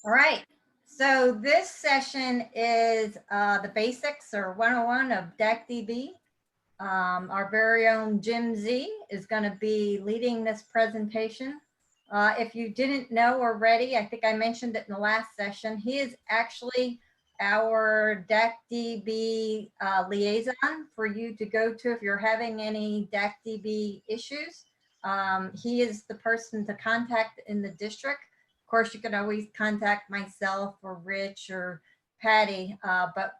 All right. So this session is the basics or 101 of DacDB. Our very own Jim Z is going to be leading this presentation. If you didn't know already, I think I mentioned it in the last session, he is actually our DacDB liaison for you to go to if you're having any DacDB issues. He is the person to contact in the district. Of course, you can always contact myself or Rich or Patty, but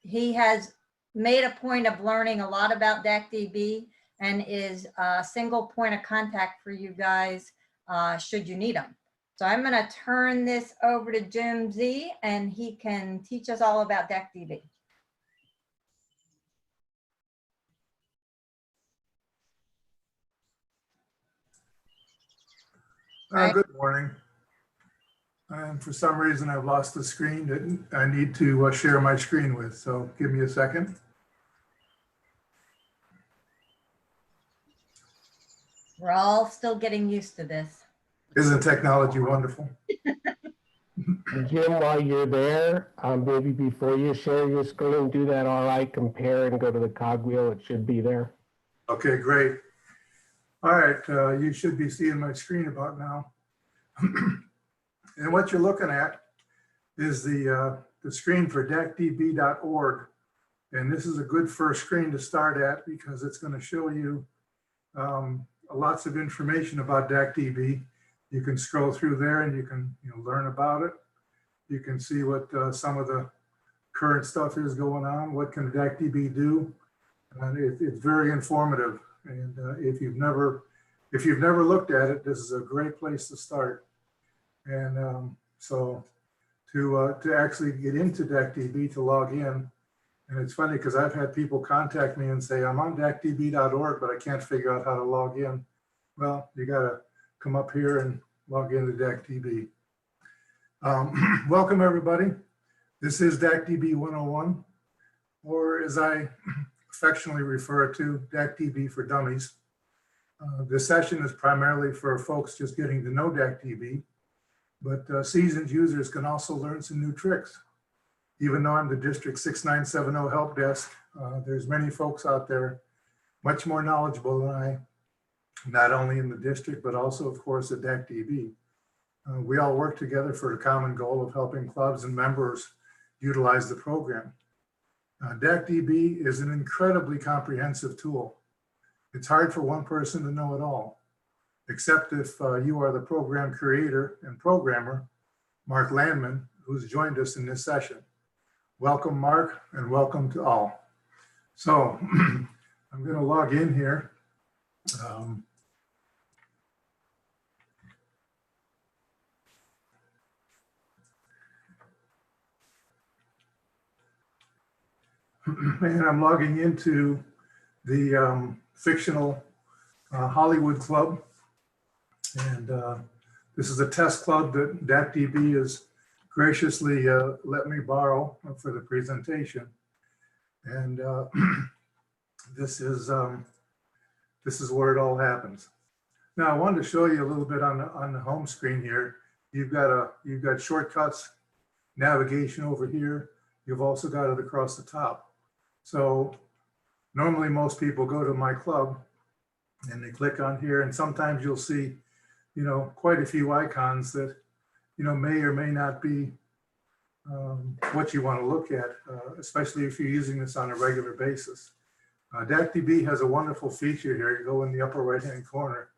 he has made a point of learning a lot about DacDB and is a single point of contact for you guys should you need him. So I'm going to turn this over to Jim Z and he can teach us all about DacDB. Good morning. And for some reason, I've lost the screen that I need to share my screen with. So give me a second. We're all still getting used to this. Isn't technology wonderful? Jim, while you're there, maybe before you share your screen, do that RI compare and go to the cogwheel. It should be there. Okay, great. All right, you should be seeing my screen about now. And what you're looking at is the screen for DacDB.org. And this is a good first screen to start at because it's going to show you lots of information about DacDB. You can scroll through there and you can learn about it. You can see what some of the current stuff is going on. What can DacDB do? And it's very informative. And if you've never looked at it, this is a great place to start. And so to actually get into DacDB, to log in, and it's funny because I've had people contact me and say, I'm on DacDB.org, but I can't figure out how to log in. Well, you got to come up here and log into DacDB. Welcome, everybody. This is DacDB 101, or as I affectionately refer to, DacDB for Dummies. This session is primarily for folks just getting to know DacDB, but seasoned users can also learn some new tricks. Even though I'm the District 6970 help desk, there's many folks out there much more knowledgeable than I, not only in the district, but also, of course, at DacDB. We all work together for a common goal of helping clubs and members utilize the program. DacDB is an incredibly comprehensive tool. It's hard for one person to know it all, except if you are the program creator and programmer, Mark Landman, who's joined us in this session. Welcome, Mark, and welcome to all. So I'm going to log in here. And I'm logging into the fictional Hollywood Club. And this is a test club that DacDB has graciously let me borrow for the presentation. And this is where it all happens. Now I wanted to show you a little bit on the home screen here. You've got shortcuts, navigation over here. You've also got it across the top. So normally most people go to my club and they click on here, and sometimes you'll see, quite a few icons that, may or may not be what you want to look at, especially if you're using this on a regular basis. DacDB has a wonderful feature here. You go in the upper right-hand corner,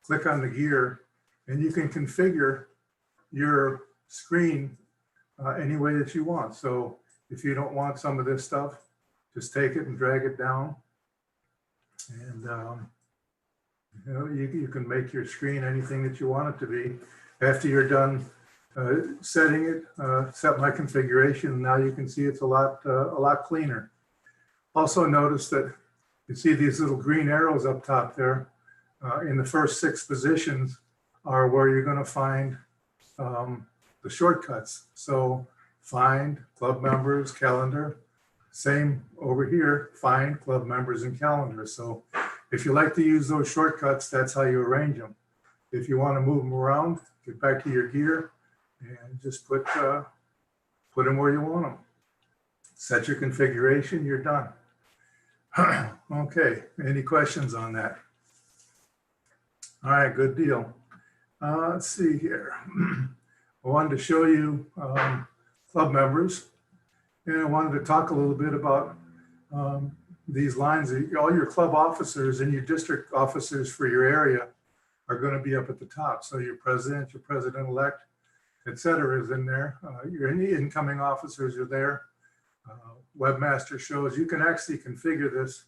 click on the gear, and you can configure your screen any way that you want. So if you don't want some of this stuff, just take it and drag it down. And you can make your screen anything that you want it to be. After you're done setting it, set my configuration, now you can see it's a lot cleaner. Also notice that you see these little green arrows up top there. In the first 6 positions are where you're going to find the shortcuts. So find, club members, calendar. Same over here, find, club members, and calendar. So if you like to use those shortcuts, that's how you arrange them. If you want to move them around, get back to your gear, and just put them where you want them. Set your configuration, you're done. Okay, any questions on that? All right, good deal. Let's see here. I wanted to show you club members, and I wanted to talk a little bit about these lines. All your club officers and your district officers for your area are going to be up at the top. So your president-elect, et cetera, is in there. Your incoming officers are there. Webmaster shows you can actually configure this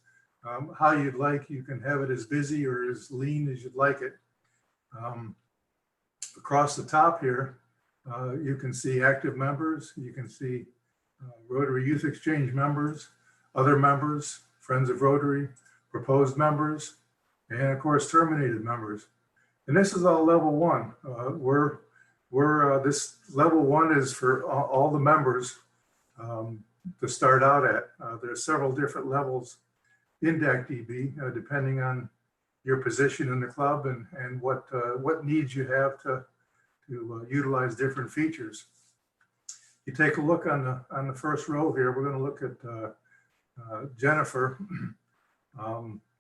how you'd like. You can have it as busy or as lean as you'd like it. Across the top here, you can see active members. You can see Rotary Youth Exchange members, other members, Friends of Rotary, proposed members, and of course terminated members. And this is all level one. This level one is for all the members to start out at. There's several different levels in DacDB depending on your position in the club and what needs you have to utilize different features. You take a look on the first row here. We're going to look at Jennifer.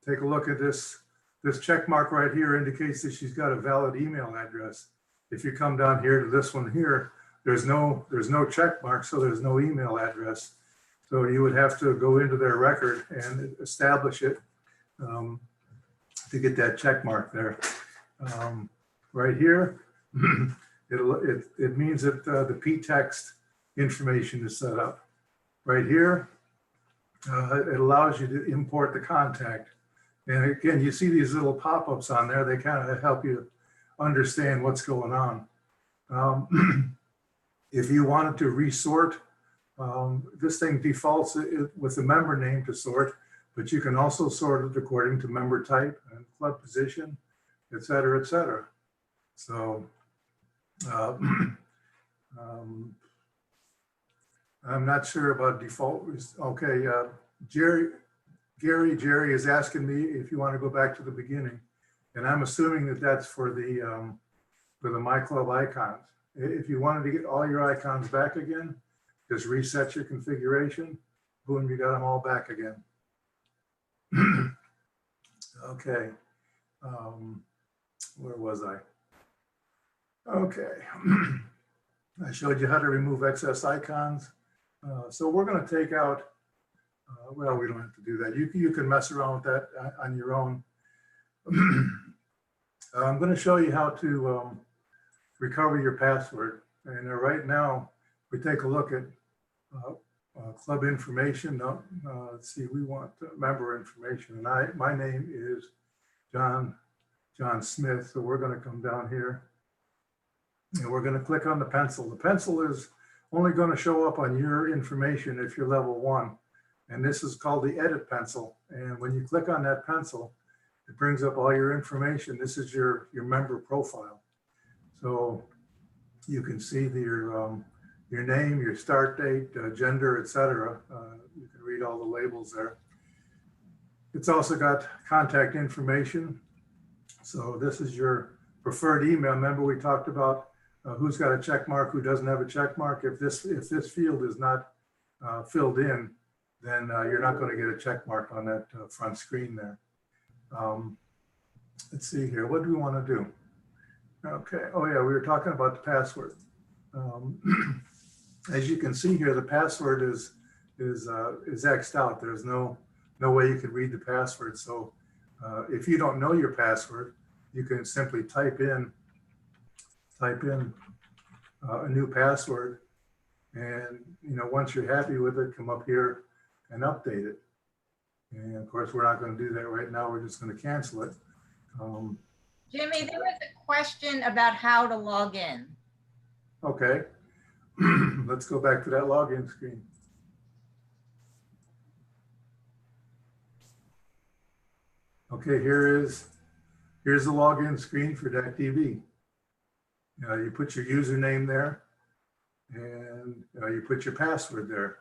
Take a look at this. This check mark right here indicates that she's got a valid email address. If you come down here to this one here, there's no check mark, so there's no email address. So you would have to go into their record and establish it to get that check mark there. Right here, it means that the p-text information is set up. Right here, it allows you to import the contact. And again, you see these little pop-ups on there. They kind of help you understand what's going on. If you wanted to resort, this thing defaults with the member name to sort, but you can also sort it according to member type and club position, et cetera, et cetera. So I'm not sure about default. Okay, Jerry is asking me if you want to go back to the beginning, and I'm assuming that that's for the My Club icons. If you wanted to get all your icons back again, just reset your configuration. Boom, you got them all back again. Okay, where was I? Okay, I showed you how to remove excess icons. So we're going to take out. Well, we don't have to do that. You can mess around with that on your own. I'm going to show you how to recover your password. And right now, we take a look at club information. Let's see, we want member information. And my name is John Smith. So we're going to come down here and we're going to click on the pencil. The pencil is only going to show up on your information if you're level one. And this is called the edit pencil. And when you click on that pencil, it brings up all your information. This is your member profile. So you can see your name, your start date, gender, etc. You can read all the labels there. It's also got contact information. So this is your preferred email. Remember we talked about who's got a check mark, who doesn't have a check mark. If this field is not filled in, then you're not going to get a check mark on that front screen there. Let's see here. What do we want to do? Okay. Oh yeah, we were talking about the password. As you can see here, the password is X'd out. There's no way you could read the password. So if you don't know your password, you can simply type in a new password, and once you're happy with it, come up here and update it. And of course, we're not going to do that right now. We're just going to cancel it. Jimmy, there was a question about how to log in. Okay, let's go back to that login screen. Okay, here's the login screen for DacDB. You put your username there, and you put your password there.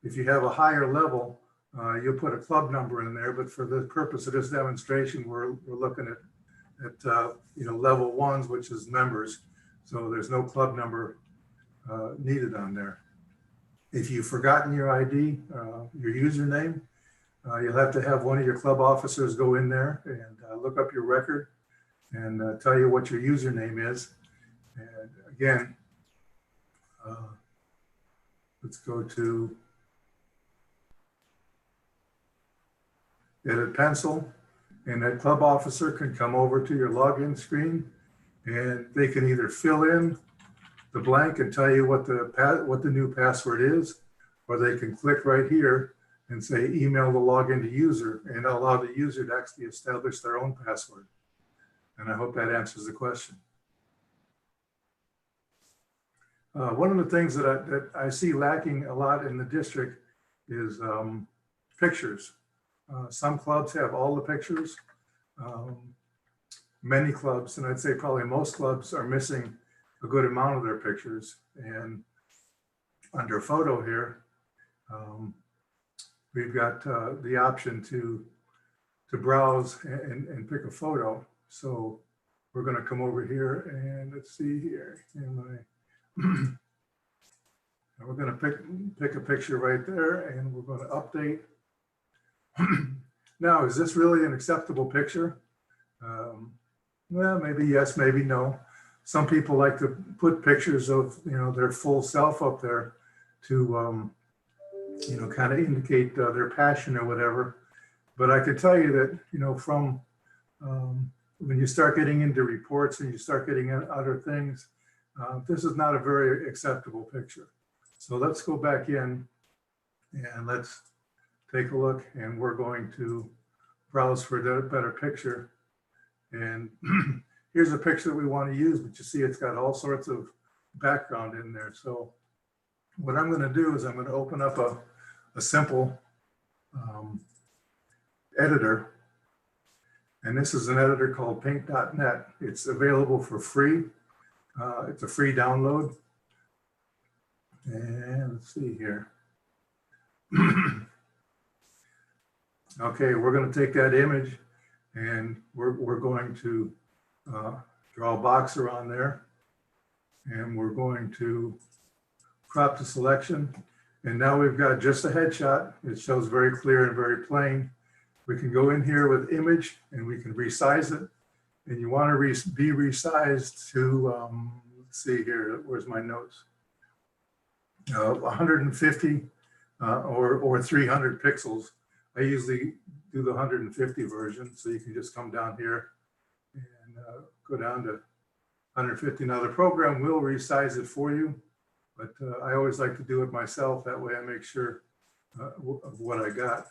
If you have a higher level, you'll put a club number in there. But for the purpose of this demonstration, we're looking at level ones, which is members. So there's no club number needed on there. If you've forgotten your ID, your username, you'll have to have one of your club officers go in there and look up your record and tell you what your username is. And again, let's go to edit pencil, and that club officer can come over to your login screen and they can either fill in the blank and tell you what the new password is, or they can click right here and say email the login to user and allow the user to actually establish their own password. And I hope that answers the question. One of the things that I see lacking a lot in the district is pictures. Some clubs have all the pictures. Many clubs, and I'd say probably most clubs, are missing a good amount of their pictures. And under photo here, we've got the option to browse and pick a photo. So we're going to come over here and let's see here. And we're going to pick a picture right there, and we're going to update. Now, is this really an acceptable picture? Well, maybe yes, maybe no. Some people like to put pictures of, their full self up there to, kind of indicate their passion or whatever. But I could tell you that, from when you start getting into reports and you start getting other things, this is not a very acceptable picture. So let's go back in and let's take a look, and we're going to browse for a better picture. And here's a picture that we want to use, but you see it's got all sorts of background in there. So what I'm going to do is I'm going to open up a simple editor. And this is an editor called paint.net. It's available for free. It's a free download. And let's see here. Okay, we're going to take that image and we're going to draw a box around there, and we're going to crop the selection. And now we've got just a headshot. It shows very clear and very plain. We can go in here with image and we can resize it. And you want to be resized to, let's see here, where's my notes? 150 or 300 pixels. I usually do the 150 version, so you can just come down here and go down to 150. Now the program will resize it for you, but I always like to do it myself. That way I make sure of what I got.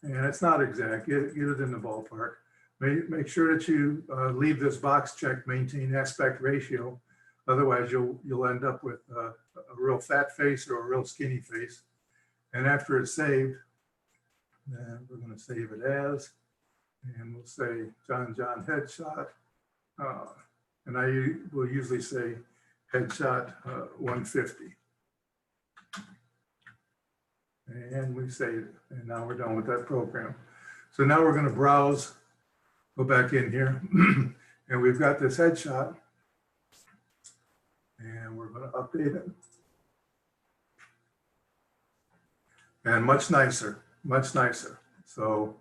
And it's not exact, get it in the ballpark. Make sure that you leave this box checked, maintain aspect ratio. Otherwise you'll end up with a real fat face or a real skinny face. And after it's saved, then we're going to save it as, and we'll say John headshot. And I will usually say headshot 150. And we save it. And now we're done with that program. So now we're going to browse, go back in here, and we've got this headshot. And we're going to update it. And much nicer, much nicer. So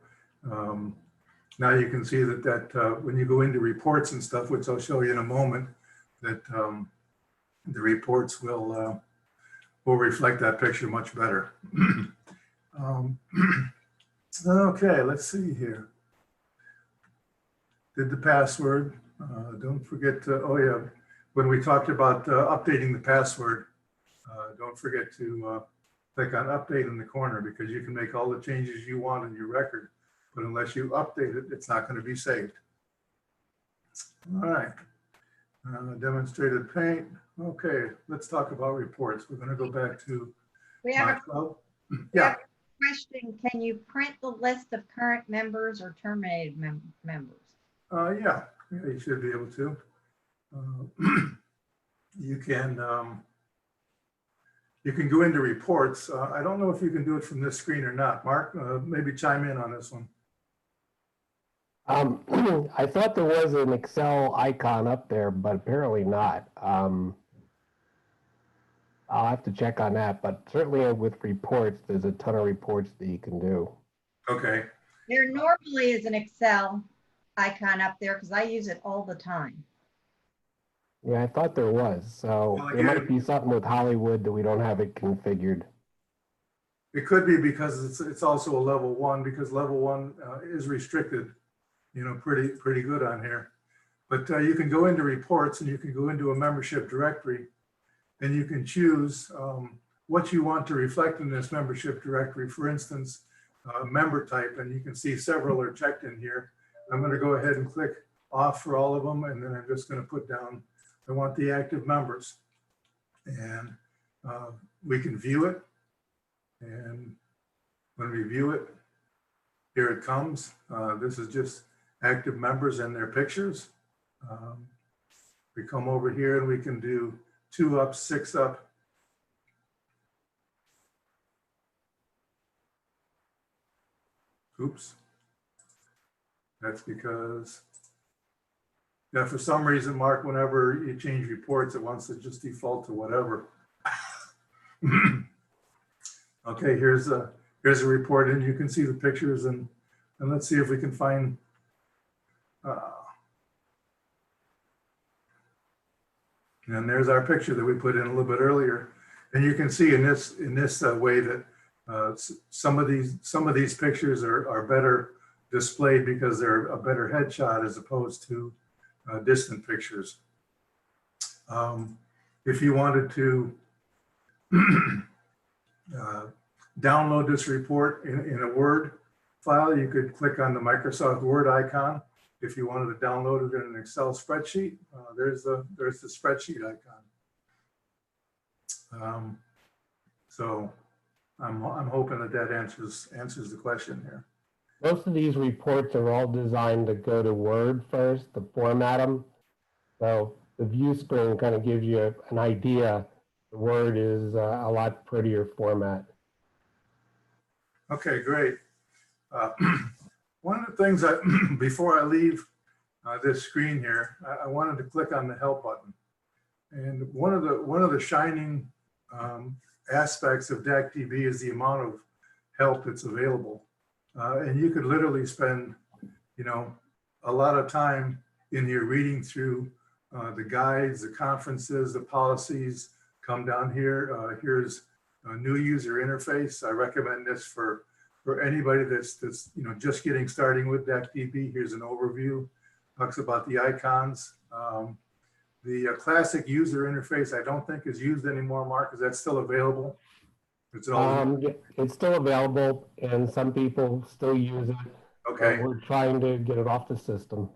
now you can see that when you go into reports and stuff, which I'll show you in a moment, that the reports will reflect that picture much better. Okay, let's see here. Did the password. Don't forget to, oh yeah, when we talked about updating the password, don't forget to click on update in the corner, because you can make all the changes you want in your record, but unless you update it, it's not going to be saved. All right, demonstrated paint. Okay, let's talk about reports. We're going to go back to We have my a club. we Yeah, have a question. Can you print the list of current members or terminated members? yeah, you should be able to. You can go into reports. I don't know if you can do it from this screen or not. Mark, maybe chime in on this one. I thought there was an Excel icon up there, but apparently not. I'll have to check on that, but certainly with reports, there's a ton of reports that you can do. Okay, There normally is an Excel icon up there because I use it all the time. Yeah, I thought there was. So Well, there might again- be something with Hollywood that we don't have it configured. it could be because it's also a level 1, because level 1 is restricted, you know, pretty good on here. But you can go into reports and you can go into a membership directory and you can choose what you want to reflect in this membership directory. For instance, member type, and you can see several are checked in here. I'm going to go ahead and click off for all of them, and then I'm just going to put down, I want the active members. And we can view it. And when we view it, here it comes. This is just active members and their pictures. We come over here and we can do 2 up, 6 up. Oops. That's because, yeah, for some reason, Mark, whenever you change reports, it wants to just default to whatever. Okay, here's a report, and you can see the pictures, and let's see if we can find. And there's our picture that we put in a little bit earlier, and you can see in this way that some of these pictures are better displayed because they're a better headshot as opposed to distant pictures. If you wanted to download this report in a Word file, you could click on the Microsoft Word icon. If you wanted to download it in an Excel spreadsheet, there's the spreadsheet icon. So I'm hoping that answers the question here. Most of these reports are all designed to go to Word first, to format them. So the view screen kind of gives you an idea. The Word is a lot prettier format. Okay, great. One of the things before I leave this screen here, I wanted to click on the help button. And one of the shining aspects of DacDB is the amount of help that's available. And you could literally spend, you know, a lot of time in here reading through the guides, the conferences, the policies. Come down here. Here's a new user interface. I recommend this for anybody that's you know, just getting starting with DacDB. Here's an overview. Talks about the icons. The classic user interface I don't think is used anymore, Mark. Is that still available? It's still available, and some people still use it. Okay. We're trying to get it off the system.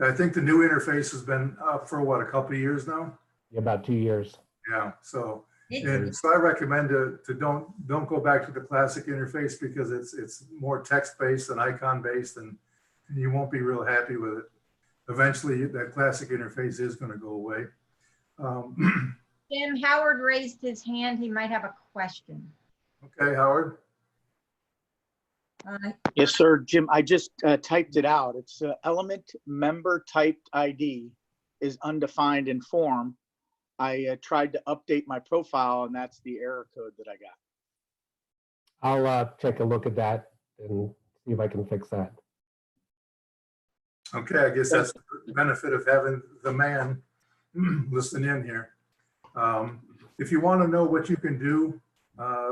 I think the new interface has been up for what, a couple of years now? About 2 years. Yeah. So I recommend to don't go back to the classic interface because it's more text based and icon based, and you won't be real happy with it. Eventually, that classic interface is going to go away. Jim, Howard raised his hand. He might have a question. Okay, Howard. Yes, sir, Jim. I just typed it out. It's element member typed ID is undefined in form. I tried to update my profile, and that's the error code that I got. I'll take a look at that and see if I can fix that. Okay, I guess that's the benefit of having the man listening in here. If you want to know what you can do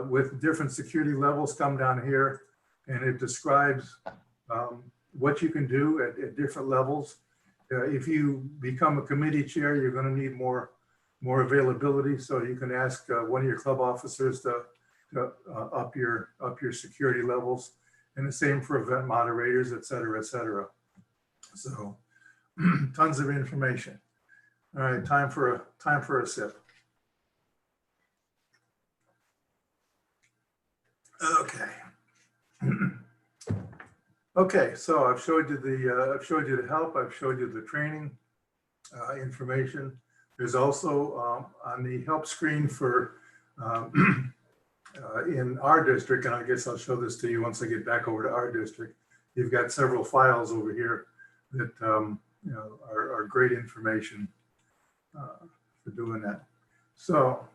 with different security levels, come down here and it describes what you can do at different levels. If you become a committee chair, you're going to need more availability, so you can ask one of your club officers to up your security levels, and the same for event moderators, et cetera, et cetera. So tons of information. All right, time for a sip. Okay. Okay, so I've showed you the help. I've showed you the training information. There's also on the help screen for in our district, and I guess I'll show this to you once I get back over to our district. You've got several files over here that you know, are great information for doing that. So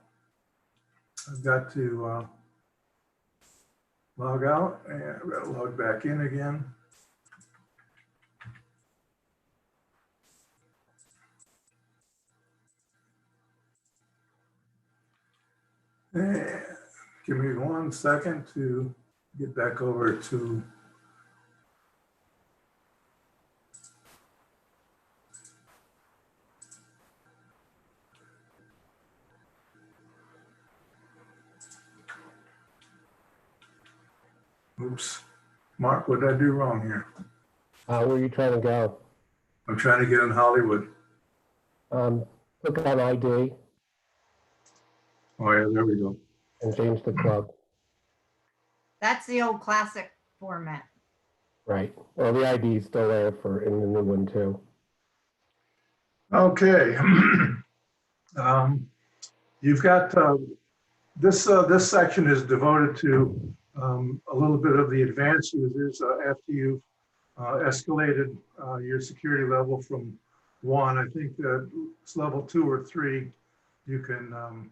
I've got to log out and I've got to log back in again. And give me 1 second to get back over to oops. Mark, what did I do wrong here? Where are you trying to go? I'm trying to get in Hollywood. Click on ID Oh yeah, there we go. and change the club. That's the old classic format. Right. Well, the ID is still there for in the new one too. Okay. You've got this section is devoted to a little bit of the advanced users after you've escalated your security level from 1. I think that it's level 2 or 3. You can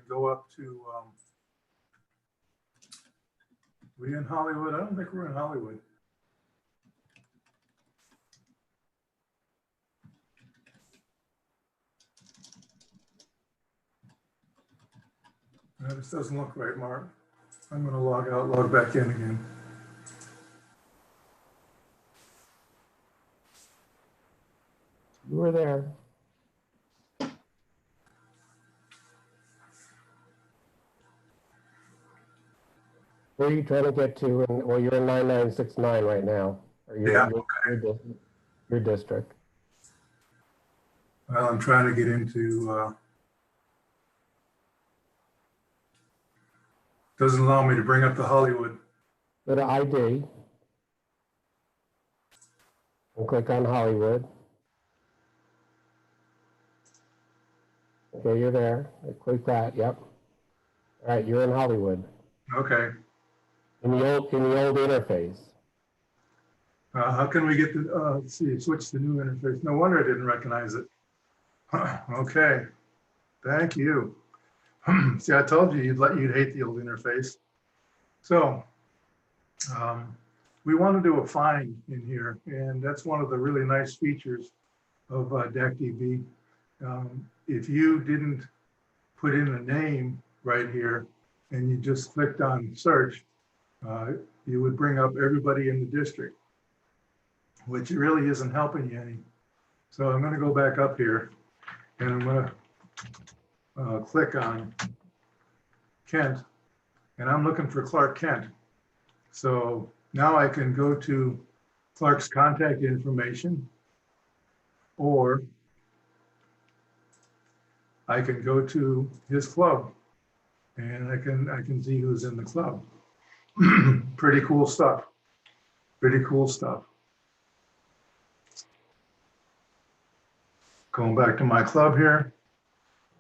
go up to. We in Hollywood? I don't think we're in Hollywood. This doesn't look right, Mark. I'm going to log out, log back in again. You were there. Where are you trying to get to? Well, you're in 9969 right now. Or Yeah, your district. Well, I'm trying to get into. Doesn't allow me to bring up the Hollywood. Go to ID and click on Hollywood. Okay, you're there. Click that. Yep. All right, you're in Hollywood. Okay. In the old interface. How can we get the? Let's see. Switch to new interface. No wonder I didn't recognize it. Okay. Thank you. See, I told you you'd hate the old interface. So we want to do a find in here, and that's one of the really nice features of DacDB. If you didn't put in a name right here and you just clicked on search, you would bring up everybody in the district, which really isn't helping you any. So I'm going to go back up here and I'm going to click on Kent, and I'm looking for Clark Kent. So now I can go to Clark's contact information, or I can go to his club and I can see who's in the club. Pretty cool stuff. Pretty cool stuff. Going back to my club here.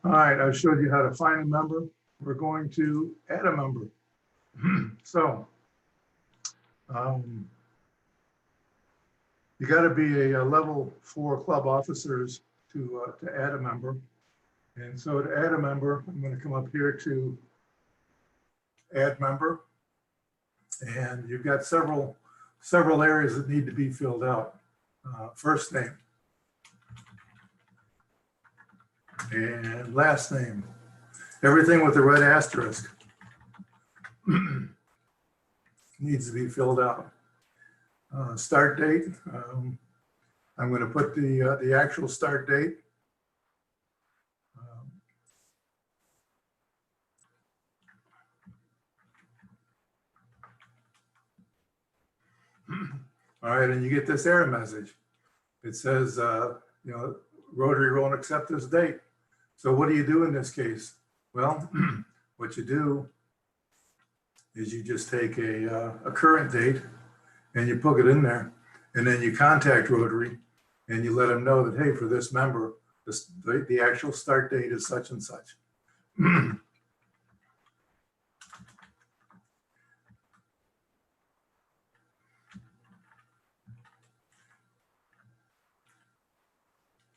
All right, I showed you how to find a member. We're going to add a member. So you got to be a level 4 club officers to add a member. And so to add a member, I'm going to come up here to add member. And you've got several areas that need to be filled out. First name and last name. Everything with a red asterisk needs to be filled out. Start date. I'm going to put the actual start date. All right, and you get this error message. It says, Rotary won't accept this date. So what do you do in this case? Well, what you do is you just take a current date and you plug it in there, and then you contact Rotary and you let them know that, hey, for this member, the actual start date is such and such.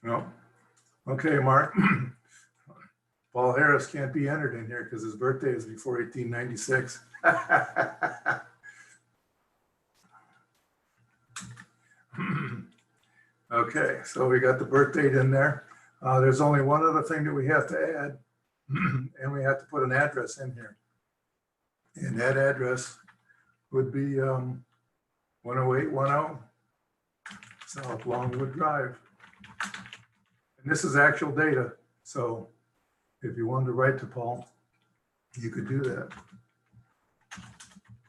No. Okay, Mark. Paul Harris can't be entered in here because his birthday is before 1896. Okay, so we got the birth date in there. There's only one other thing that we have to add, and we have to put an address in here. And that address would be 10810 South Longwood Drive. And this is actual data, so if you wanted to write to Paul, you could do that.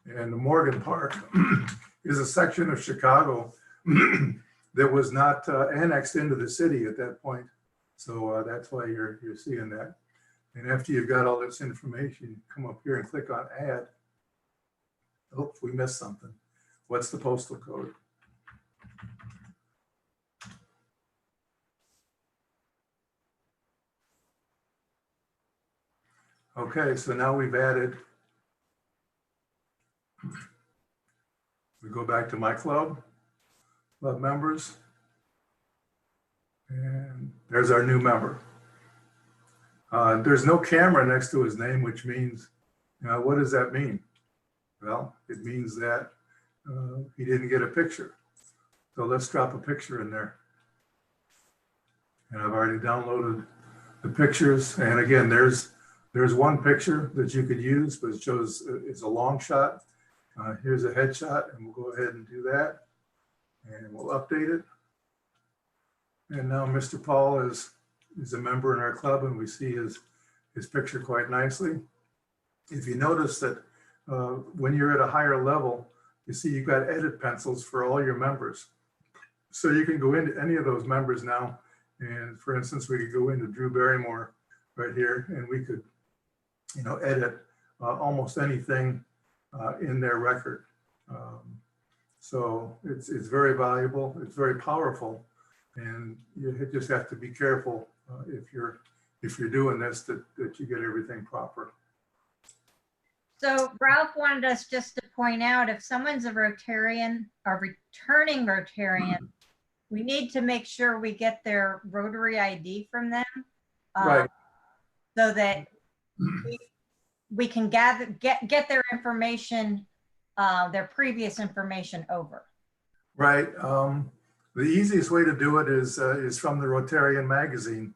And the Morgan Park is a section of Chicago that was not annexed into the city at that point. So that's why you're seeing that. And after you've got all this information, come up here and click on add. Oh, we missed something. What's the postal code? Okay, so now we've added. We go back to my club members. And there's our new member. There's no camera next to his name, which means, what does that mean? Well, it means that he didn't get a picture. So let's drop a picture in there. And I've already downloaded the pictures. And again, there's one picture that you could use, but it shows it's a long shot. Here's a headshot, and we'll go ahead and do that. And we'll update it. And now Mr. Paul is a member in our club, and we see his picture quite nicely. If you notice that when you're at a higher level, you see you've got edit pencils for all your members. So you can go into any of those members now. And for instance, we could go into Drew Barrymore right here, and we could, edit almost anything in their record. So it's very valuable. It's very powerful. And you just have to be careful if you're doing this, that you get everything proper. So Ralph wanted us just to point out, if someone's a Rotarian or returning Rotarian, we need to make sure we get their Rotary ID from them. Right. So that we can get their information, their previous information over. Right. The easiest way to do it is from the Rotarian magazine.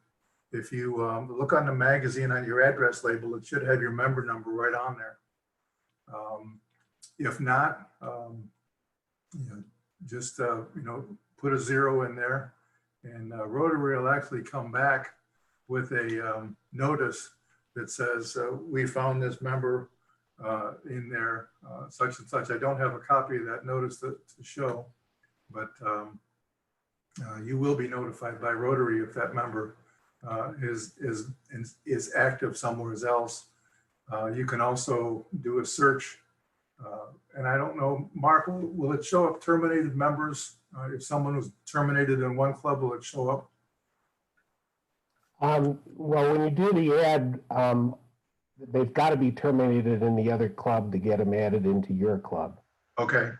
If you look on the magazine on your address label, it should have your member number right on there. If not, just put a 0 in there, and Rotary will actually come back with a notice that says we found this member in there, such and such. I don't have a copy of that notice to show, but you will be notified by Rotary if that member is active somewhere else. You can also do a search, and I don't know, Mark, will it show up terminated members? If someone was terminated in one club, will it show up? Well, when you do the ad, they've got to be terminated in the other club to get them added into your club. Okay.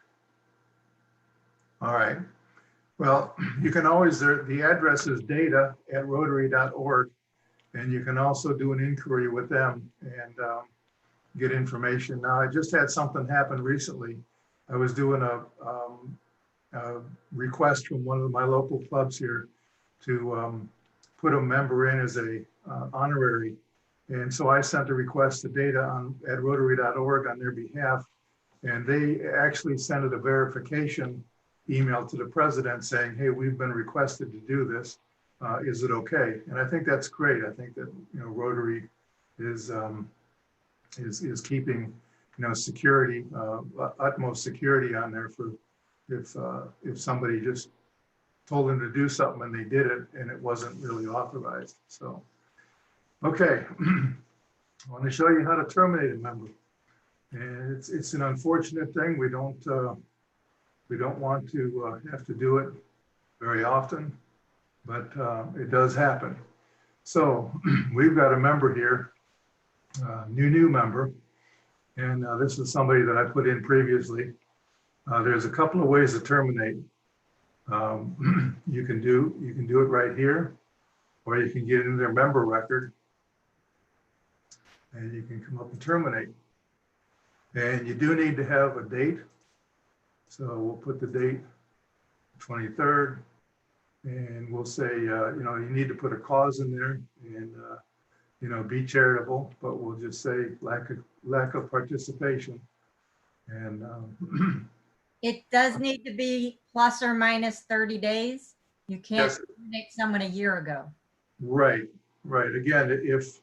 All right. Well, you can always, the address is data@rotary.org, and you can also do an inquiry with them and get information. Now, I just had something happen recently. I was doing a request from one of my local clubs here to put a member in as a honorary. And so I sent a request to data at rotary.org on their behalf, and they actually sent it a verification email to the president saying, hey, we've been requested to do this. Is it okay? And I think that's great. I think that Rotary is keeping security, utmost security on there for if somebody just told them to do something and they did it and it wasn't really authorized. So, okay, I want to show you how to terminate a member. And it's an unfortunate thing. We don't want to have to do it very often, but it does happen. So we've got a member here, new member, and this is somebody that I put in previously. There's a couple of ways to terminate. You can do it right here, or you can get into their member record and you can come up and terminate. And you do need to have a date. So we'll put the date 23rd, and we'll say, you need to put a cause in there and, be charitable, but we'll just say lack of participation. And It does need to be plus or minus 30 days. You can't Yes. terminate someone a year ago. right. Again, if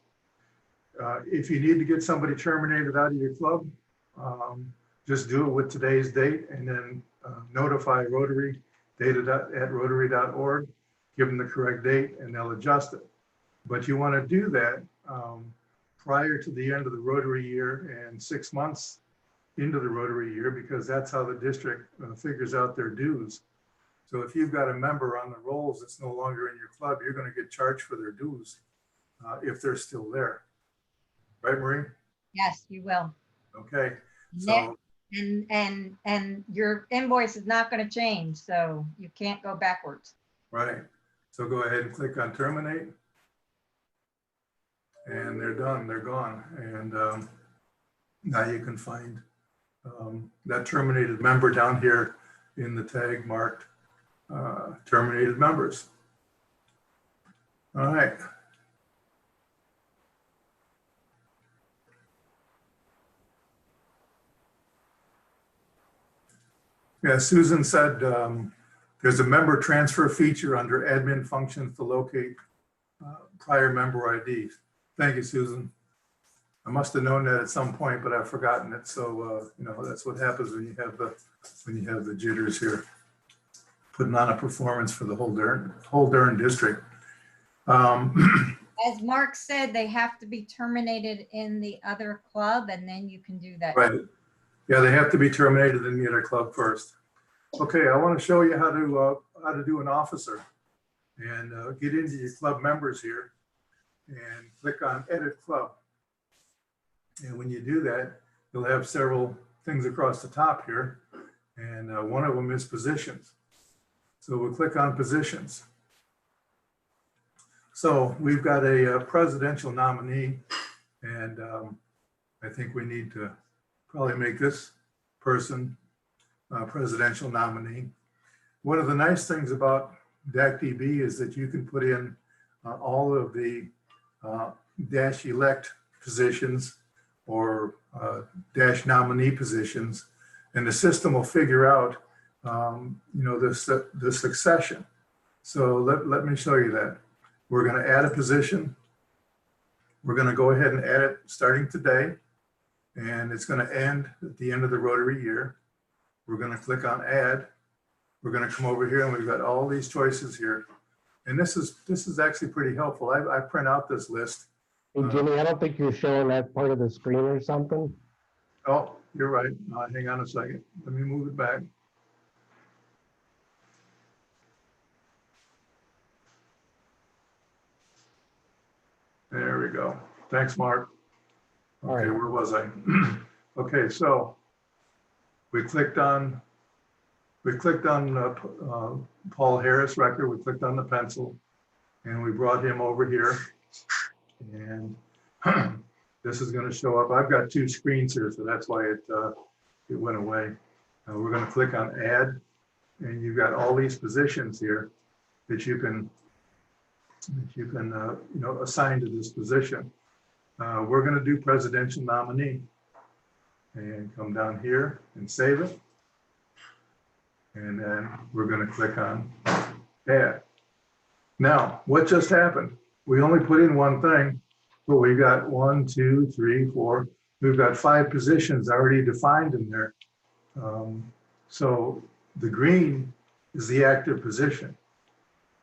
you need to get somebody terminated out of your club, just do it with today's date, and then notify Rotary, data@rotary.org, give them the correct date, and they'll adjust it. But you want to do that prior to the end of the Rotary year and 6 months into the Rotary year, because that's how the district figures out their dues. So if you've got a member on the rolls that's no longer in your club, you're going to get charged for their dues if they're still there. Right, Marie? Yes, you will. Okay. So, And your invoice is not going to change, so you can't go backwards. right. So go ahead and click on terminate. And they're done, they're gone. And now you can find that terminated member down here in the tag marked terminated members. All right. Yeah, Susan said there's a member transfer feature under admin functions to locate prior member IDs. Thank you, Susan. I must have known that at some point, but I've forgotten it. So that's what happens when you have the jitters here, putting on a performance for the whole darn district. As Mark said, they have to be terminated in the other club, and then you can do that. Right. Yeah, they have to be terminated in the other club first. Okay, I want to show you how to do an officer, and get into your club members here and click on Edit Club. And when you do that, you'll have several things across the top here, and one of them is positions. So we'll click on positions. So we've got a presidential nominee, and I think we need to probably make this person presidential nominee. One of the nice things about DacDB is that you can put in all of the dash elect positions or dash nominee positions, and the system will figure out the succession. So let me show you that. We're going to add a position. We're going to go ahead and add it starting today, and it's going to end at the end of the Rotary year. We're going to click on add. We're going to come over here, and we've got all these choices here. And this is actually pretty helpful. I print out this list. Hey, Jimmy, I don't think you're showing that part of the screen or something. Oh, you're right. Hang on a second. Let me move it back. There we go. Thanks, Mark. Okay, where was I? Okay, so we clicked on Paul Harris record. We clicked on the pencil, and we brought him over here. And this is going to show up. I've got two screens here, so that's why it went away. We're going to click on add, and you've got all these positions here that you can assign to this position. We're going to do presidential nominee, and come down here and save it. And then we're going to click on add. Now, what just happened? We only put in one thing, but we got 1, 2, 3, 4. We've got 5 positions already defined in there. So the green is the active position.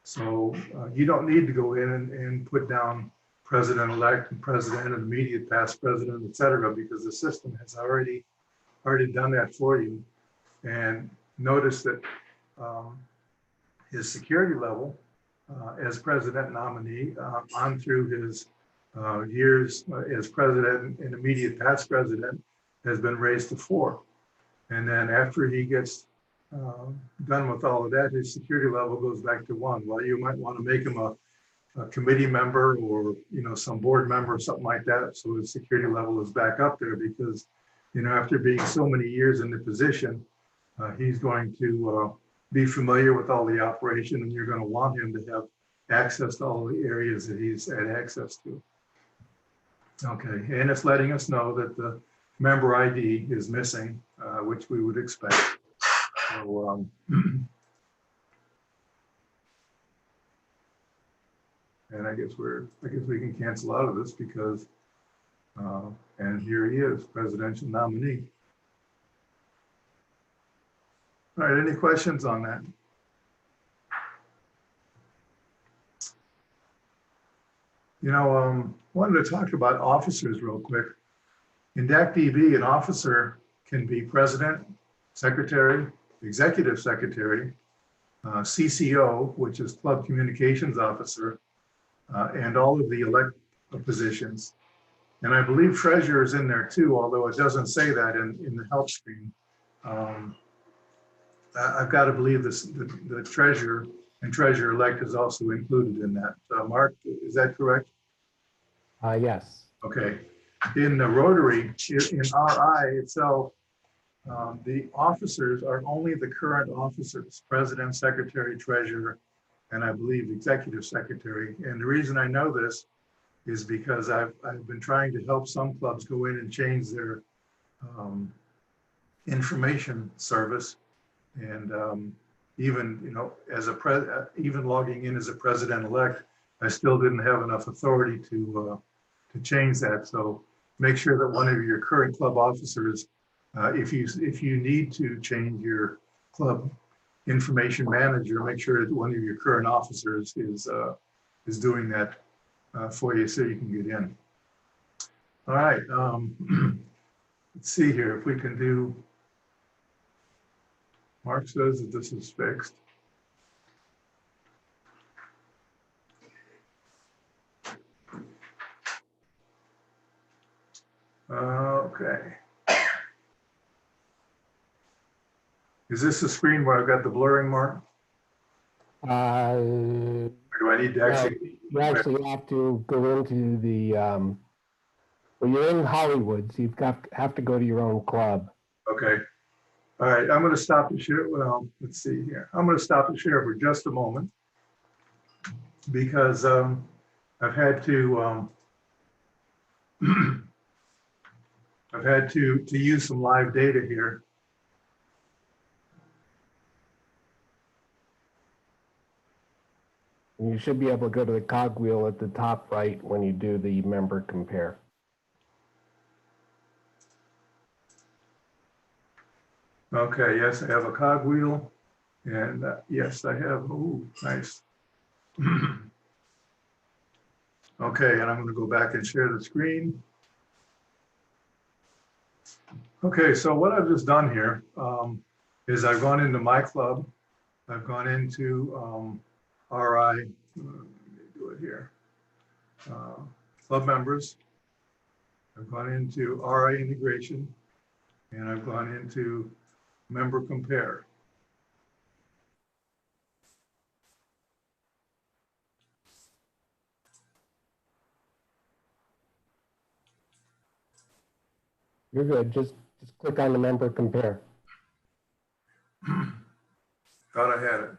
So you don't need to go in and put down president-elect and president and immediate past president, et cetera, because the system has already done that for you. And notice that his security level as president nominee on through his years as president and immediate past president has been raised to 4. And then after he gets done with all of that, his security level goes back to 1. Well, you might want to make him a a committee member or, some board member or something like that. So the security level is back up there because, after being so many years in the position, he's going to be familiar with all the operation, and you're going to want him to have access to all the areas that he's had access to. Okay, and it's letting us know that the member ID is missing, which we would expect. So, and I guess we can cancel out of this because, and here he is, presidential nominee. All right, any questions on that? Wanted to talk about officers real quick. In DacDB, an officer can be president, secretary, executive secretary, CCO, which is club communications officer, and all of the elect positions. And I believe treasurer is in there too, although it doesn't say that in the help screen. I've got to believe the treasurer and treasurer elect is also included in that. Mark, is that correct? Yes. Okay. In the Rotary, in RI itself, the officers are only the current officers, president, secretary, treasurer, and I believe executive secretary. And the reason I know this is because I've been trying to help some clubs go in and change their information service. And even, as even logging in as a president-elect, I still didn't have enough authority to change that. So make sure that one of your current club officers, if you need to change your club information manager, make sure that one of your current officers is doing that for you so you can get in. All right, let's see here if we can do. Mark says that this is fixed. Okay. Is this the screen where I've got the blurring, Mark? Or do I need to actually? You actually have to go into the, well, you're in Hollywood, so have to go to your own club. Okay. All right, I'm going to stop the share. Well, let's see here. I'm going to stop the share for just a moment because I've had to use some live data here. You should be able to go to the cogwheel at the top right when you do the member compare. Okay, yes, I have a cogwheel, and yes, I have, ooh, nice. Okay, and I'm going to go back and share the screen. Okay, so what I've just done here is I've gone into my club. I've gone into RI, let me do it here, club members. I've gone into RI integration, and I've gone into member compare. You're good. Just click on the member compare. Thought I had it.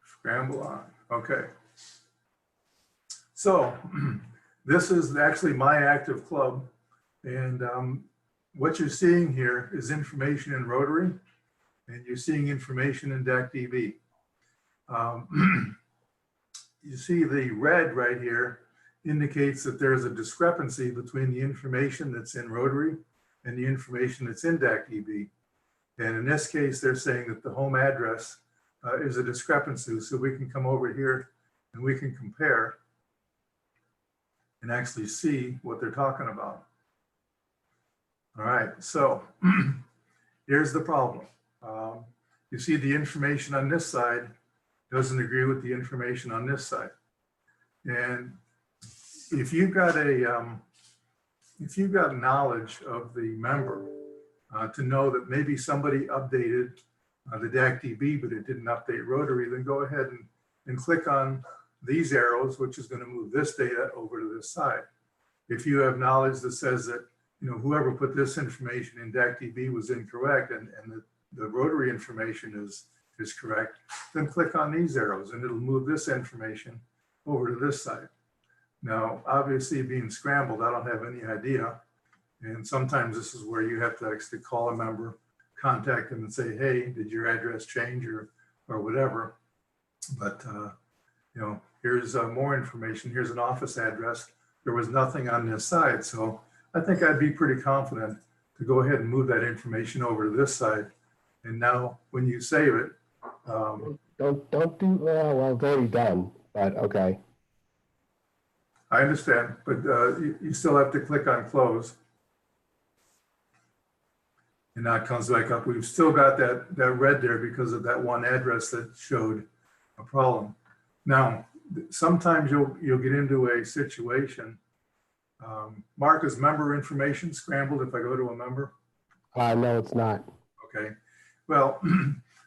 Scramble on. Okay. So this is actually my active club. And what you're seeing here is information in Rotary, and you're seeing information in DacDB. You see the red right here indicates that there's a discrepancy between the information that's in Rotary and the information that's in DacDB. And in this case, they're saying that the home address is a discrepancy. So we can come over here and we can compare and actually see what they're talking about. All right, so here's the problem. You see the information on this side doesn't agree with the information on this side. And if you've got knowledge of the member to know that maybe somebody updated the DacDB, but it didn't update Rotary, then go ahead and click on these arrows, which is going to move this data over to this side. If you have knowledge that says that, you know, whoever put this information in DacDB was incorrect and the Rotary information is correct, then click on these arrows and it'll move this information over to this side. Now, obviously being scrambled, I don't have any idea. And sometimes this is where you have to actually call a member, contact them and say, hey, did your address change or whatever. But, you know, here's more information. Here's an office address. There was nothing on this side. So I think I'd be pretty confident to go ahead and move that information over to this side. And now when you save it. Don't do, well, it's already done, but okay. I understand, but you still have to click on close. And now it comes back up. We've still got that red there because of that one address that showed a problem. Now, sometimes you'll get into a situation. Mark, is member information scrambled if I go to a member? No, it's not. Okay. Well,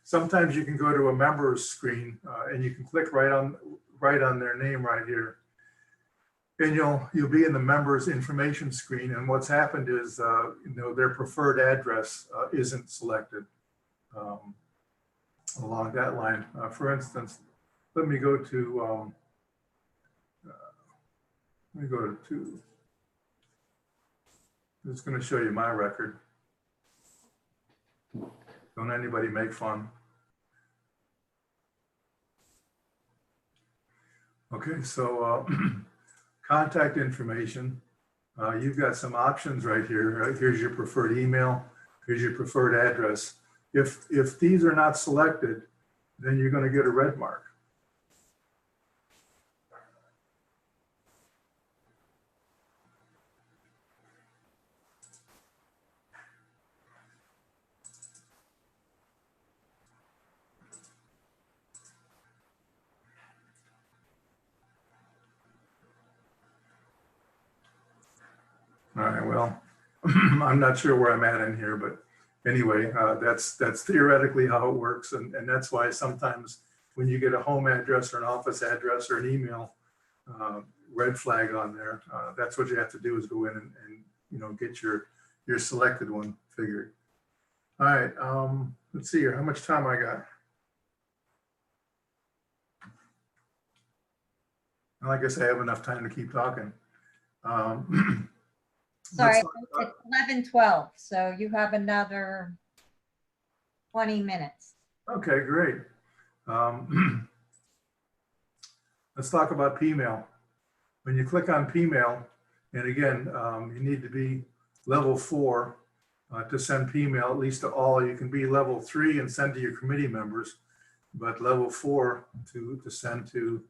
sometimes you can go to a member's screen and you can click right on their name right here. And you'll be in the members information screen, and what's happened is you know, their preferred address isn't selected along that line. For instance, let me go to I'm just going to show you my record. Don't anybody make fun. Okay, so contact information. You've got some options right here. Right? Here's your preferred email. Here's your preferred address. If these are not selected, then you're going to get a red mark. All right, well, I'm not sure where I'm at in here, but anyway, that's theoretically how it works. And that's why sometimes when you get a home address or an office address or an email red flag on there, that's what you have to do is go in and you know, get your selected one figured. All right, let's see here, how much time I got? Well, I guess I have enough time to keep talking. Sorry, it's 11:12, so you have another 20 minutes. Okay, great. Let's talk about Pmail. When you click on Pmail, and again, you need to be level 4 to send Pmail, at least to all. You can be level 3 and send to your committee members, but level 4 to send to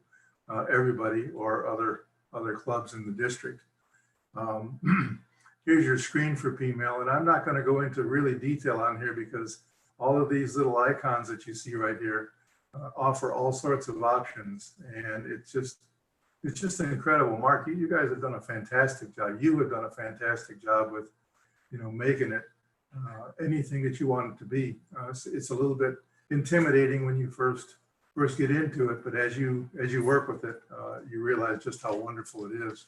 everybody or other clubs in the district. Here's your screen for Pmail, and I'm not going to go into really detail on here because all of these little icons that you see right here offer all sorts of options, and it's just incredible. Mark, you guys have done a fantastic job. You have done a fantastic job with, you know, making it anything that you want it to be. It's a little bit intimidating when you first get into it, but as you work with it, you realize just how wonderful it is.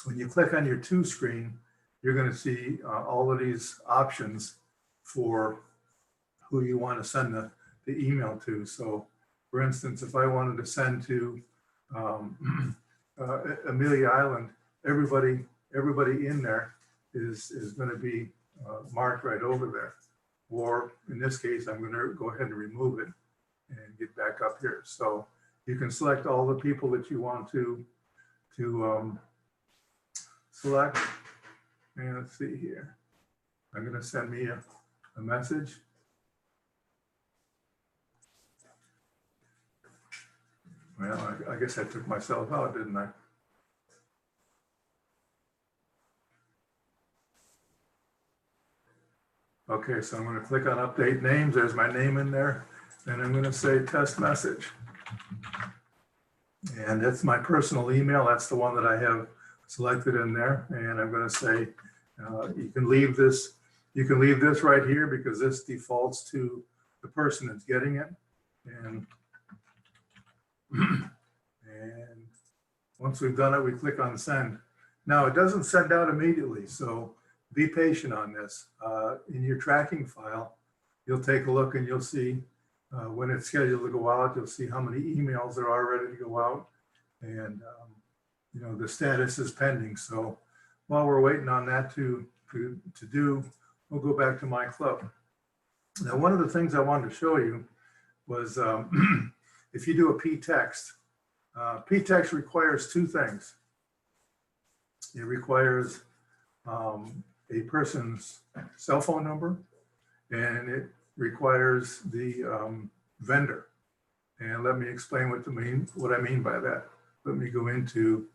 When you click on your to screen, you're going to see all of these options for who you want to send the email to. So for instance, if I wanted to send to Amelia Island, everybody in there is going to be marked right over there. Or in this case, I'm going to go ahead and remove it and get back up here. So you can select all the people that you want to select. And let's see here. I'm going to send me a message. Well, I guess I took myself out, didn't I? Okay, so I'm going to click on update names. There's my name in there. And I'm going to say test message. And that's my personal email. That's the one that I have selected in there. And I'm going to say, you can leave this You can leave this right here because this defaults to the person that's getting it. And, and once we've done it, we click on send. Now it doesn't send out immediately, so be patient on this. In your tracking file, you'll take a look and you'll see when it's scheduled to go out. You'll see how many emails there are ready to go out, and you know, the status is pending. So while we're waiting on that to do, we'll go back to my club. Now, one of the things I wanted to show you was if you do a p-text, p-text requires two things. It requires a person's cell phone number, and it requires the vendor. And let me explain what I mean by that. Let me go into.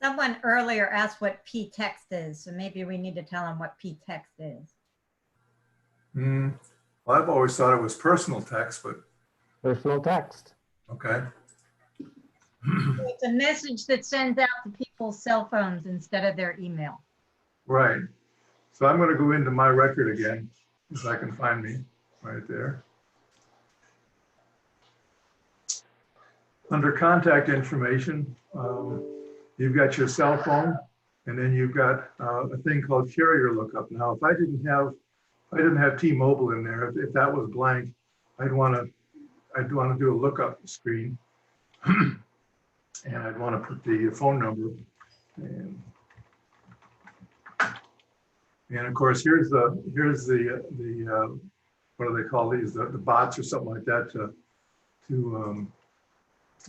Someone earlier asked what p-text is, so maybe we need to tell them what p-text is. Well, I've always thought it was personal text, but Personal text. okay. It's a message that sends out to people's cell phones instead of their email. Right. So I'm going to go into my record again, if I can find me right there. Under contact information, you've got your cell phone, and then you've got a thing called carrier lookup. Now, if I didn't have T-Mobile in there, if that was blank, I'd want to do a lookup screen, and I'd want to put the phone number, and of course here's the what do they call these, the bots or something like that to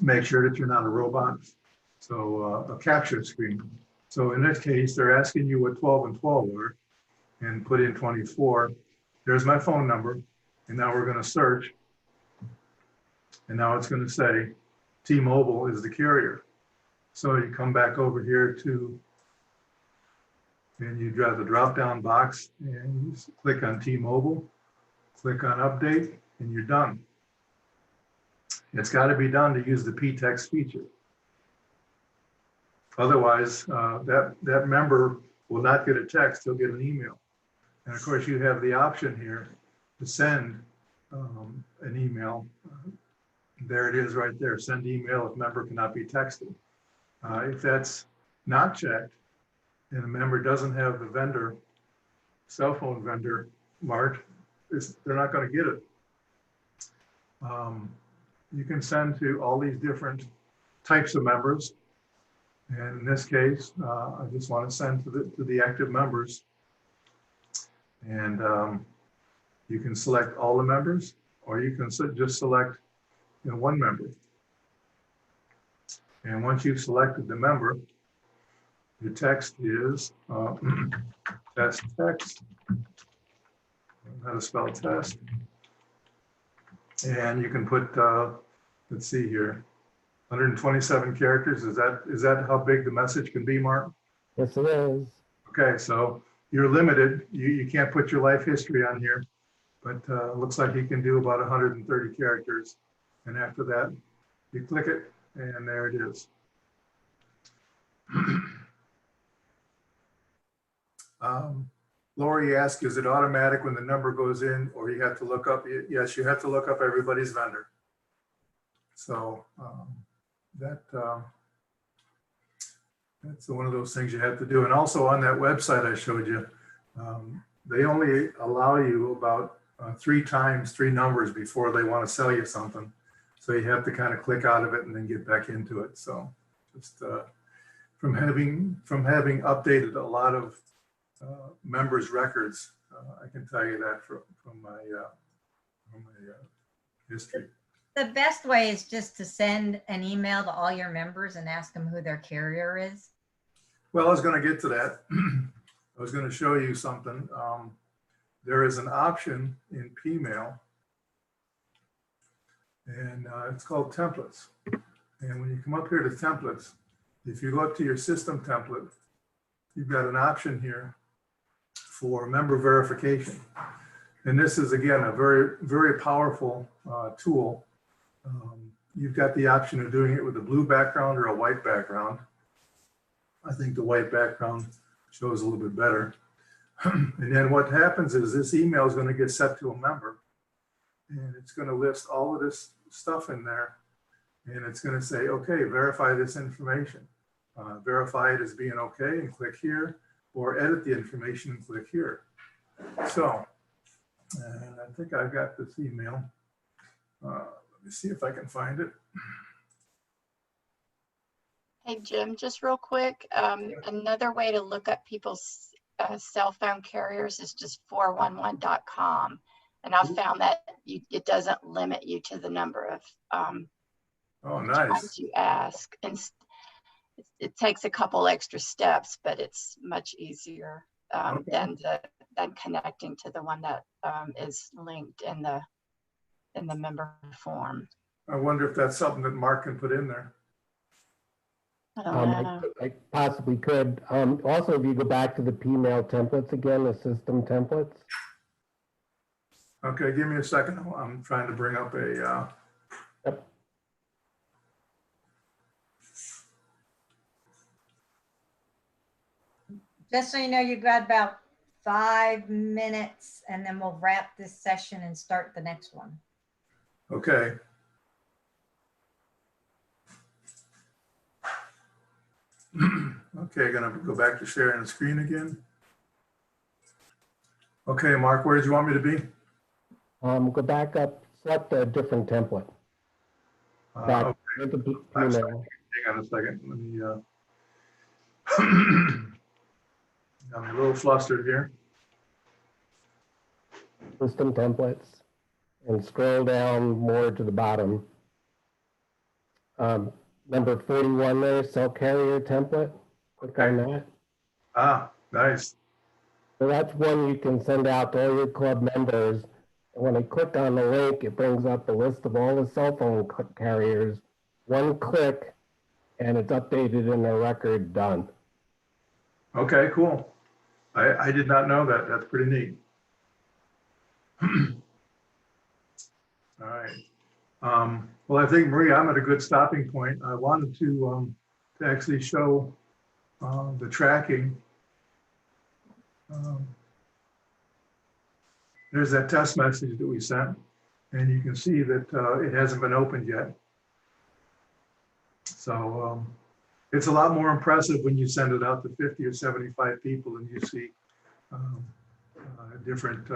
make sure that you're not a robot. So a capture screen. So in this case, they're asking you what 12 and 12 are, and put in 24. There's my phone number, and now we're going to search, and now it's going to say T-Mobile is the carrier. So you come back over here and you drive the drop-down box, and you click on T-Mobile, click on update, and you're done. It's got to be done to use the p-text feature. Otherwise, that member will not get a text, he'll get an email. And of course, you have the option here to send an email. There it is right there, send email if member cannot be texted. If that's not checked and a member doesn't have the vendor, cell phone vendor marked, they're not going to get it. You can send to all these different types of members. And in this case, I just want to send to the active members. And you can select all the members, or you can just select one member. And once you've selected the member, the text is test text. How to spell test. And you can put, let's see here, 127 characters. Is that how big the message can be, Mark? Yes, it is. Okay, so you're limited. You can't put your life history on here, but looks like you can do about 130 characters. And after that, you click it, and there it is. Lori asked, is it automatic when the number goes in, or you have to look up? Yes, you have to look up everybody's vendor. So that's one of those things you have to do. And also on that website I showed you, they only allow you about 3 numbers before they want to sell you something. So you have to kind of click out of it and then get back into it. So just from having updated a lot of members' records, I can tell you that from my history. The best way is just to send an email to all your members and ask them who their carrier is. Well, I was going to get to that. I was going to show you something. There is an option in Pmail, and it's called templates. And when you come up here to templates, if you go up to your system template, you've got an option here for member verification. And this is, again, a very, very powerful tool. You've got the option of doing it with a blue background or a white background. I think the white background shows a little bit better. And then what happens is this email is going to get sent to a member, and it's going to list all of this stuff in there. And it's going to say, okay, verify this information. Verify it as being okay and click here, or edit the information and click here. So, and I think I've got this email. Let me see if I can find it. Hey, Jim, just real quick, another way to look up people's cell phone carriers is just 411.com. And I've found that it doesn't limit you to the number of Oh, nice. times you ask. And it takes a couple extra steps, but it's much easier Okay. than connecting to the one that is linked in the member form. I wonder if that's something that Mark can put in there. I don't know. I possibly could. Also, if you go back to the P-mail templates again, the system templates. Okay, give me a second. I'm trying to bring up a, Yep. Just so you know, you've got about 5 minutes and then we'll wrap this session and start the next one. okay. Okay, gonna go back to sharing the screen again. Okay, Mark, where did you want me to be? Go back up, select a different template. Back Okay, with the I'm sorry. P-mail. Hang on a second. Let me, I'm a little flustered here. System templates, and scroll down more to the bottom. Number 41 there, cell carrier template. Click on that. Ah, nice. So that's one you can send out to all your club members. And when they click on the link, it brings up the list of all the cell phone carriers. One click, and it's updated in their record, done. Okay, cool. I did not know that. That's pretty neat. All right. Well, I think, Maria, I'm at a good stopping point. I wanted to actually show the tracking. There's that test message that we sent, and you can see that it hasn't been opened yet. So it's a lot more impressive when you send it out to 50 or 75 people and you see different,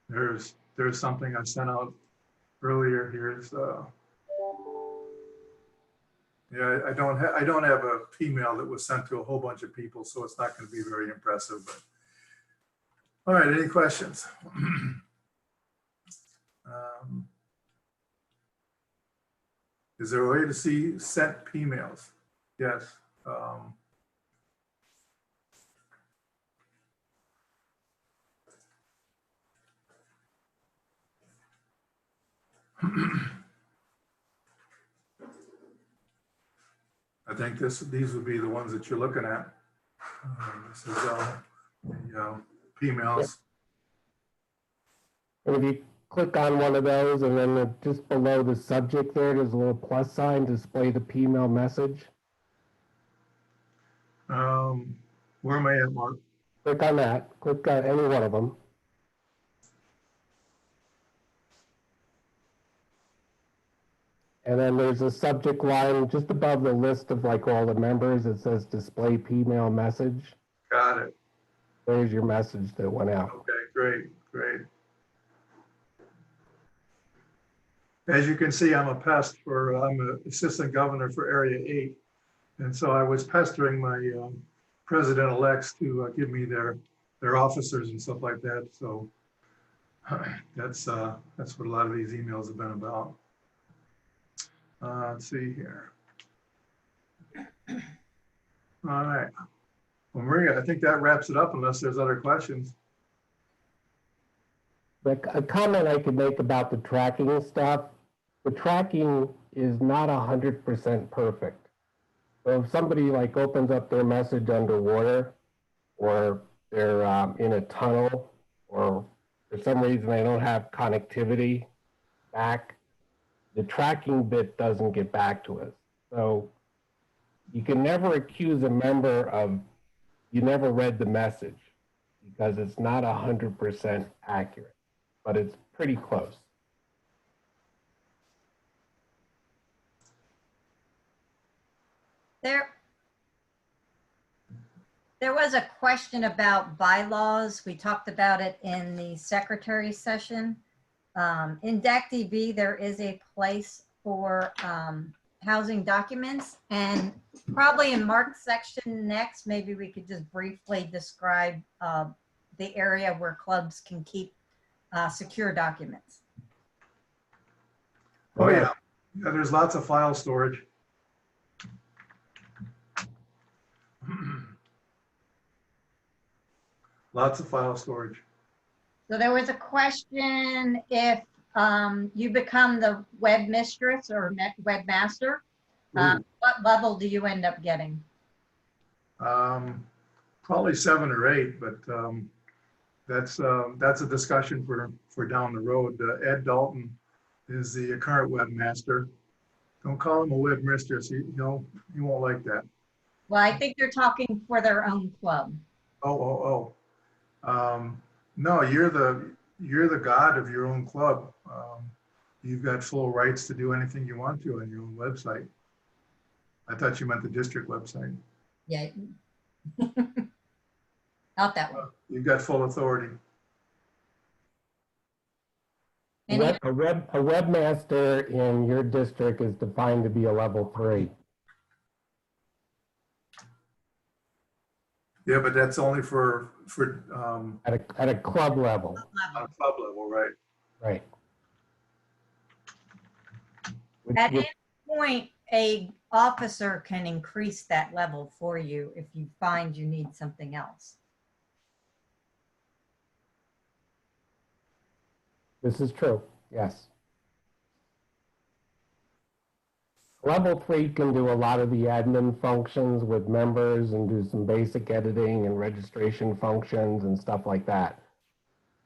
there's something I sent out earlier. Here's, yeah, I don't have a email that was sent to a whole bunch of people, so it's not going to be very impressive. But all right, any questions? Is there a way to see sent emails? Yes. I think these would be the ones that you're looking at. This is the emails. And if you click on one of those, and then just below the subject there, there's a little plus sign, display the P-mail message. Where am I at, Mark? Click on that. Click on any one of them. And then there's a subject line just above the list of like all the members. It says display P-mail message. Got it. There's your message that went out. Okay, great, great. As you can see, I'm an assistant governor for Area 8. And so I was pestering my president-elects to give me their officers and stuff like that. So that's what a lot of these emails have been about. Let's see here. All right. Well, Maria, I think that wraps it up unless there's other questions. A comment I could make about the tracking stuff, the tracking is not 100% perfect. So if somebody like opens up their message underwater, or they're in a tunnel, or for some reason they don't have connectivity back, the tracking bit doesn't get back to us. So you can never accuse a member of you never read the message because it's not 100% accurate, but it's pretty close. There was a question about bylaws. We talked about it in the secretary session. In DacDB, there is a place for housing documents, and probably in Mark's section next, maybe we could just briefly describe the area where clubs can keep secure documents. Oh, yeah. Yeah, there's lots of file storage. Lots of file storage. So there was a question if you become the web mistress or webmaster, what level do you end up getting? Probably 7 or 8, but that's a discussion for down the road. Ed Dalton is the current webmaster. Don't call him a web mistress. He won't like that. Well, I think they're talking for their own club. No, you're the god of your own club. You've got full rights to do anything you want to on your own website. I thought you meant the district website. Yeah. Not that one. You've got full authority. A webmaster in your district is defined to be a level 3. Yeah, but that's only for At a club level. on club level, right? Right. At any point, a officer can increase that level for you if you find you need something else. This is true, yes. Level 3 can do a lot of the admin functions with members and do some basic editing and registration functions and stuff like that.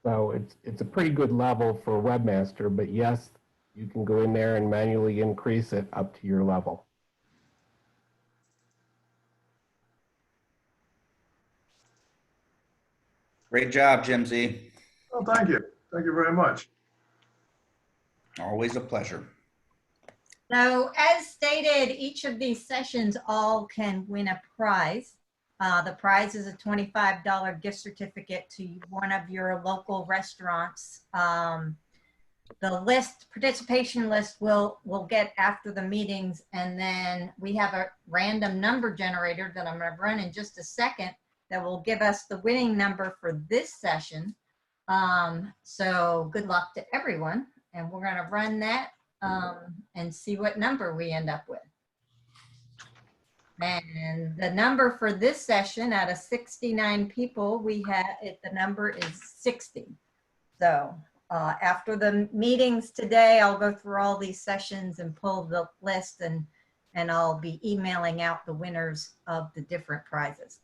So it's a pretty good level for a webmaster, but yes, you can go in there and manually increase it up to your level. Great job, Jim Z. Well, thank you. Thank you very much. Always a pleasure. So as stated, each of these sessions all can win a prize. The prize is a $25 gift certificate to one of your local restaurants. The participation list we'll get after the meetings, and then we have a random number generator that I'm going to run in just a second that will give us the winning number for this session. So good luck to everyone, and we're going to run that and see what number we end up with. And the number for this session, out of 69 people, the number is 60. So after the meetings today, I'll go through all these sessions and pull the list, and I'll be emailing out the winners of the different prizes.